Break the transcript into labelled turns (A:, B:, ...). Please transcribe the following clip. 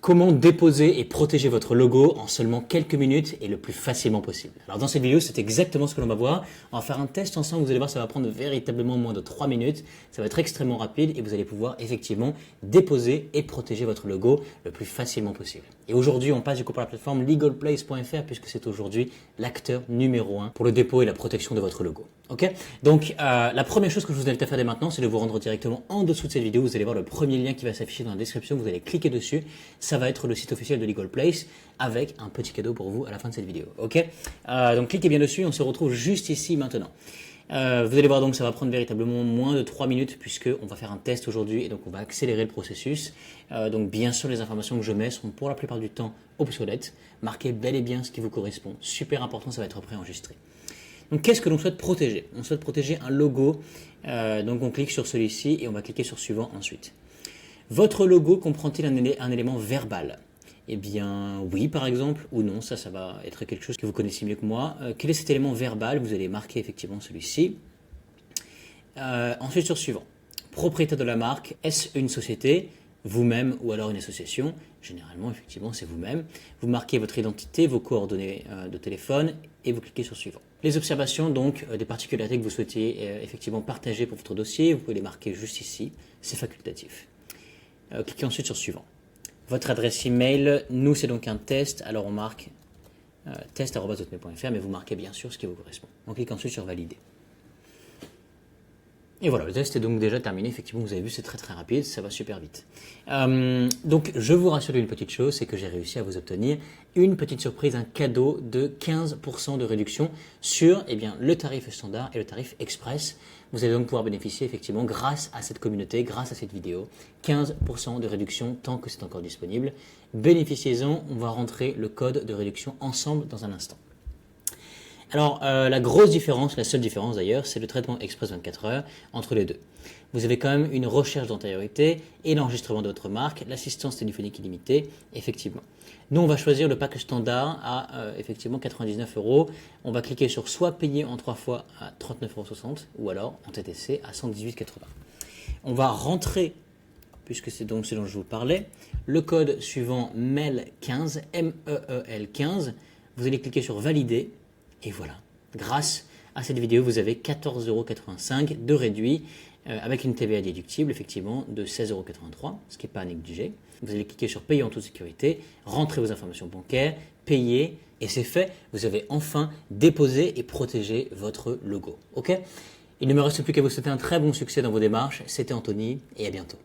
A: Comment déposer et protéger votre logo en seulement quelques minutes et le plus facilement possible. Alors dans cette vidéo, c'est exactement ce que l'on va voir. On va faire un test ensemble, vous allez voir, ça va prendre véritablement moins de 3 minutes. Ça va être extrêmement rapide et vous allez pouvoir effectivement déposer et protéger votre logo le plus facilement possible. Et aujourd'hui, on passe du coup par la plateforme legalplace.fr puisque c'est aujourd'hui l'acteur numéro 1 pour le dépôt et la protection de votre logo. Ok. Donc la première chose que je vous invite à faire dès maintenant, c'est de vous rendre directement en dessous de cette vidéo. Vous allez voir le premier lien qui va s'afficher dans la description. Vous allez cliquer dessus. Ça va être le site officiel de Legal Place avec un petit cadeau pour vous à la fin de cette vidéo. Ok. Donc cliquez bien dessus. On se retrouve juste ici maintenant. Vous allez voir donc ça va prendre véritablement moins de 3 minutes puisqu'on va faire un test aujourd'hui et donc on va accélérer le processus. Donc bien sûr les informations que je mets seront pour la plupart du temps obsolètes. Marquez bel et bien ce qui vous correspond. Super important, ça va être préenregistré. Donc qu'est-ce que l'on souhaite protéger? On souhaite protéger un logo. Donc on clique sur celui-ci et on va cliquer sur suivant ensuite. Votre logo comprend-il un élément verbal? Eh bien oui par exemple, ou non, ça va être quelque chose que vous connaissez mieux que moi. Quel est cet élément verbal? Vous allez marquer effectivement celui-ci. Ensuite sur suivant. Propriétaire de la marque, est-ce une société, vous-même ou alors une association? Généralement effectivement c'est vous-même. Vous marquez votre identité, vos coordonnées de téléphone et vous cliquez sur suivant. Les observations donc des particularités que vous souhaitez effectivement partager pour votre dossier, vous pouvez les marquer juste ici, c'est facultatif. Cliquez ensuite sur suivant. Votre adresse email, nous c'est donc un test, alors on marque test@hotmail.fr, mais vous marquez bien sûr ce qui vous correspond. On clique ensuite sur valider. Et voilà, le test est donc déjà terminé. Effectivement, vous avez vu, c'est très très rapide, ça va super vite. Donc, je vous rassure d'une petite chose, c'est que j'ai réussi à vous obtenir une petite surprise, un cadeau de 15% de réduction sur le tarif standard et le tarif express. Vous allez donc pouvoir bénéficier effectivement, grâce à cette communauté, grâce à cette vidéo, 15% de réduction tant que c'est encore disponible. Bénéficiez-en, on va rentrer le code de réduction ensemble dans un instant. Alors, la grosse différence, la seule différence d'ailleurs, c'est le traitement Express 24 heures entre les deux. Vous avez quand même une recherche d'antériorité et l'enregistrement de votre marque, l'assistance téléphonique illimitée, effectivement. Nous, on va choisir le pack standard à effectivement 99 €. On va cliquer sur soit payer en 3 fois à 39,60 € ou alors en TTC à 118,80 €. On va rentrer, puisque c'est donc ce dont je vous parlais, le code suivant MEL15, MEEL15. Vous allez cliquer sur valider. Et voilà, grâce à cette vidéo, vous avez 14,85 € de réduit avec une TVA déductible effectivement de 16,83 €, ce qui n'est pas à négliger. Vous allez cliquer sur payer en toute sécurité, rentrer vos informations bancaires, payer et c'est fait. Vous avez enfin déposé et protégé votre logo. Ok? Il ne me reste plus qu'à vous souhaiter un très bon succès dans vos démarches. C'était Anthony et à bientôt.